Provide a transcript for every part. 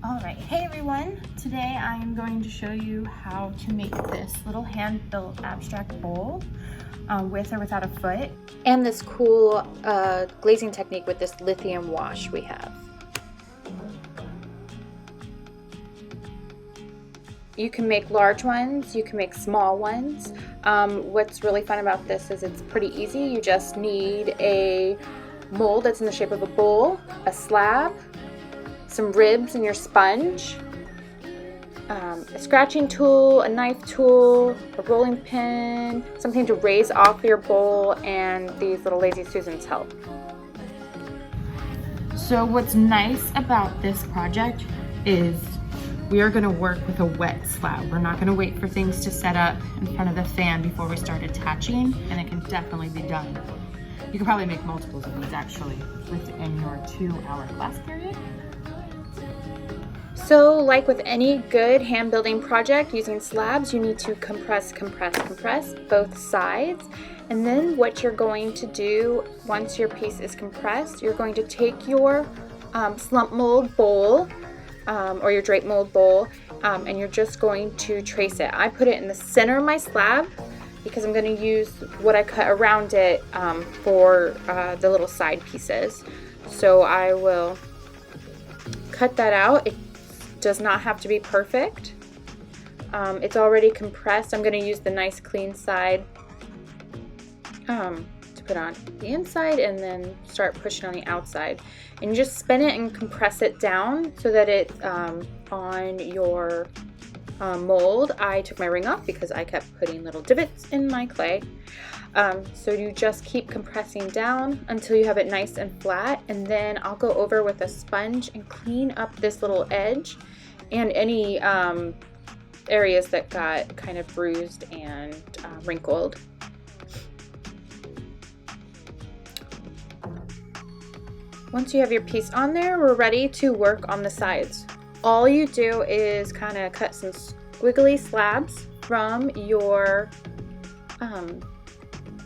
Alright, hey everyone! Today I am going to show you how to make this little hand-built abstract bowl with or without a foot. And this cool glazing technique with this lithium wash we have. You can make large ones, you can make small ones. What's really fun about this is it's pretty easy. You just need a mold that's in the shape of a bowl, a slab, some ribs in your sponge, a scratching tool, a knife tool, a rolling pin, something to raise off your bowl, and these little Lazy Susans help. So what's nice about this project is we are going to work with a wet slab. We're not going to wait for things to set up in front of the fan before we start attaching, and it can definitely be done. You can probably make multiples of these actually within your 2-hour class period. So like with any good hand building project using slabs, you need to compress both sides. And then what you're going to do once your piece is compressed, you're going to take your slump mold bowl or your drape mold bowl, and you're just going to trace it. I put it in the center of my slab because I'm going to use what I cut around it for the little side pieces. So I will cut that out. It does not have to be perfect. It's already compressed. I'm going to use the nice clean side to put on the inside and then start pushing on the outside. And you just spin it and compress it down so that it's on your mold. I took my ring off because I kept putting little divots in my clay. So you just keep compressing down until you have it nice and flat, and then I'll go over with a sponge and clean up this little edge and any areas that got kind of bruised and wrinkled. Once you have your piece on there, we're ready to work on the sides. All you do is kind of cut some squiggly slabs from your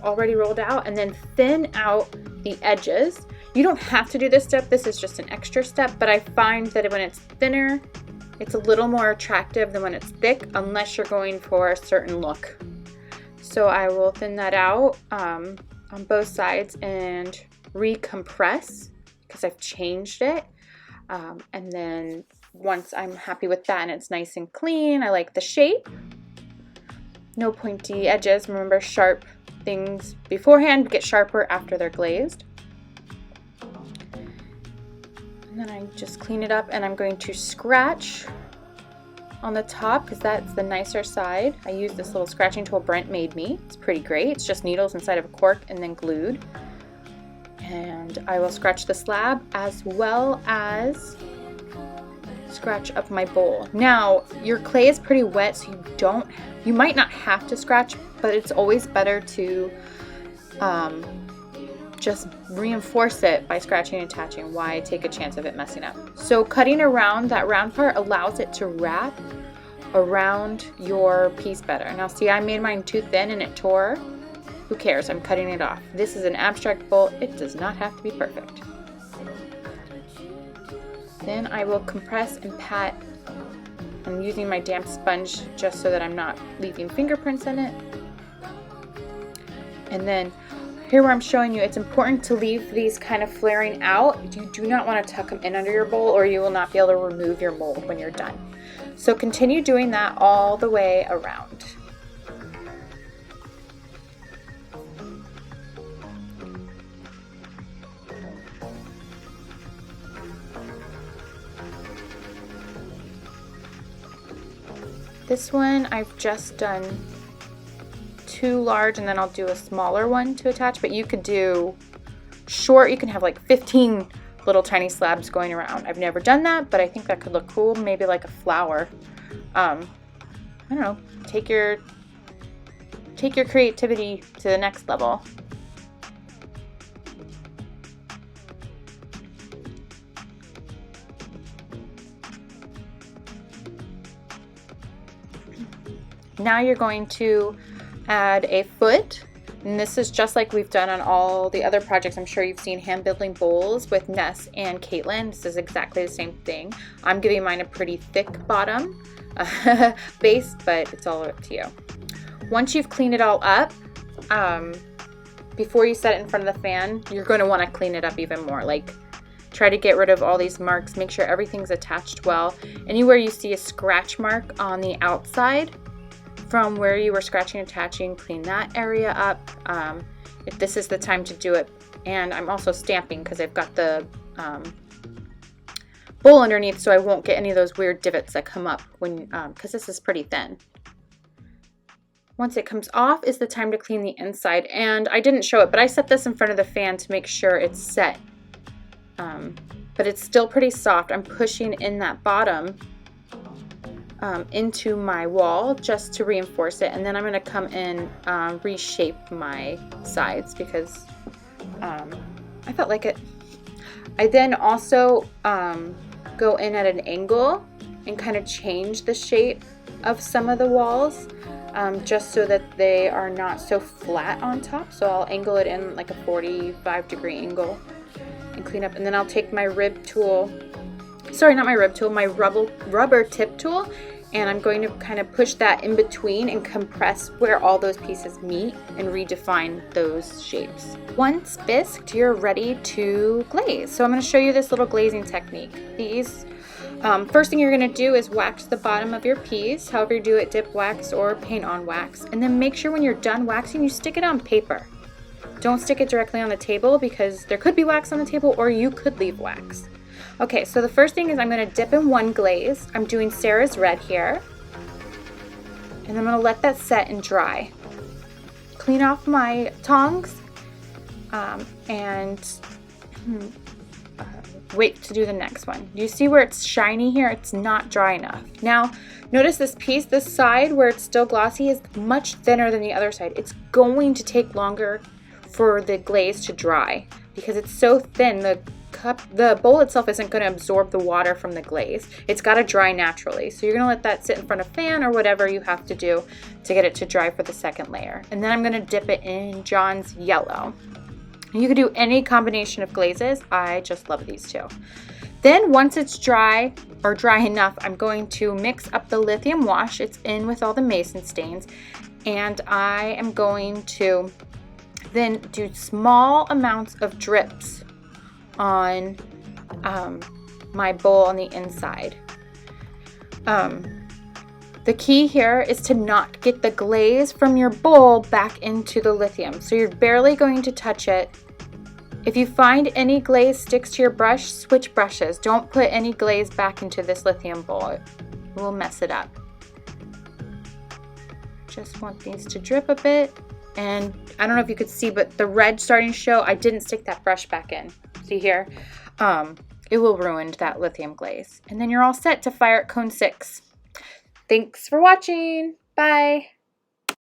already rolled out, and then thin out the edges. You don't have to do this step, this is just an extra step, but I find that when it's thinner, it's a little more attractive than when it's thick, unless you're going for a certain look. So I will thin that out on both sides and recompress because I've changed it. And then once I'm happy with that and it's nice and clean, I like the shape. No pointy edges. Remember, sharp things beforehand get sharper after they're glazed. And then I just clean it up, and I'm going to scratch on the top because that's the nicer side. I use this little scratching tool Brent made me. It's pretty great. It's just needles inside of a cork and then glued. And I will scratch the slab as well as scratch up my bowl. Now your clay is pretty wet, so you might not have to scratch, but it's always better to just reinforce it by scratching and attaching. Why take a chance of it messing up? So cutting around that round part allows it to wrap around your piece better. Now see, I made mine too thin and it tore. Who cares? I'm cutting it off. This is an abstract bowl. It does not have to be perfect. Then I will compress and pat. I'm using my damp sponge just so that I'm not leaving fingerprints in it. And then here where I'm showing you, it's important to leave these kind of flaring out. You do not want to tuck them in under your bowl, or you will not be able to remove your mold when you're done. So continue doing that all the way around. This one I've just done too large, and then I'll do a smaller one to attach, but you could do short. You can have like 15 little tiny slabs going around. I've never done that, but I think that could look cool, maybe like a flower. I don't know, take your creativity to the next level. Now you're going to add a foot And this is just like we've done on all the other projects. I'm sure you've seen hand building bowls with Ness and Caitlin. This is exactly the same thing. I'm giving mine a pretty thick bottom base, but it's all up to you. Once you've cleaned it all up, before you set it in front of the fan, you're going to want to clean it up even more. Like, try to get rid of all these marks. Make sure everything's attached well. Anywhere you see a scratch mark on the outside from where you were scratching and attaching, clean that area up. If this is the time to do it. And I'm also stamping because I've got the bowl underneath, so I won't get any of those weird divots that come up when because this is pretty thin. Once it comes off is the time to clean the inside. And I didn't show it, but I set this in front of the fan to make sure it's set. But it's still pretty soft. I'm pushing in that bottom into my wall just to reinforce it, and then I'm going to come in, reshape my sides because I felt like it. I then also go in at an angle and kind of change the shape of some of the walls, just so that they are not so flat on top. So I'll angle it in like a 45-degree angle and clean up, and then I'll take my rib tool, sorry, not my rib tool, my rubber tip tool, and I'm going to kind of push that in between and compress where all those pieces meet and redefine those shapes. Once bisqued, you're ready to glaze. So I'm going to show you this little glazing technique. These first thing you're going to do is wax the bottom of your piece. However you do it, dip wax or paint on wax, and then make sure when you're done waxing you stick it on paper. Don't stick it directly on the table because there could be wax on the table or you could leave wax. Okay, so the first thing is I'm going to dip in one glaze. I'm doing Sarah's red here. And I'm going to let that set and dry. Clean off my tongs and wait to do the next one. You see where it's shiny here? It's not dry enough. Now, notice this piece, this side where it's still glossy is much thinner than the other side. It's going to take longer for the glaze to dry because it's so thin. The bowl itself isn't going to absorb the water from the glaze. It's got to dry naturally. So you're going to let that sit in front of a fan or whatever you have to do to get it to dry for the second layer. And then I'm going to dip it in John's yellow. You could do any combination of glazes. I just love these two. Then once it's dry or dry enough, I'm going to mix up the lithium wash. It's in with all the mason stains. And I am going to then do small amounts of drips on my bowl on the inside. The key here is to not get the glaze from your bowl back into the lithium. So you're barely going to touch it. If you find any glaze sticks to your brush, switch brushes. Don't put any glaze back into this lithium bowl. It will mess it up. Just want these to drip a bit. And I don't know if you could see, but the red starting to show, I didn't stick that brush back in. See here? It will ruin that lithium glaze. And then you're all set to fire at cone 6. Thanks for watching. Bye.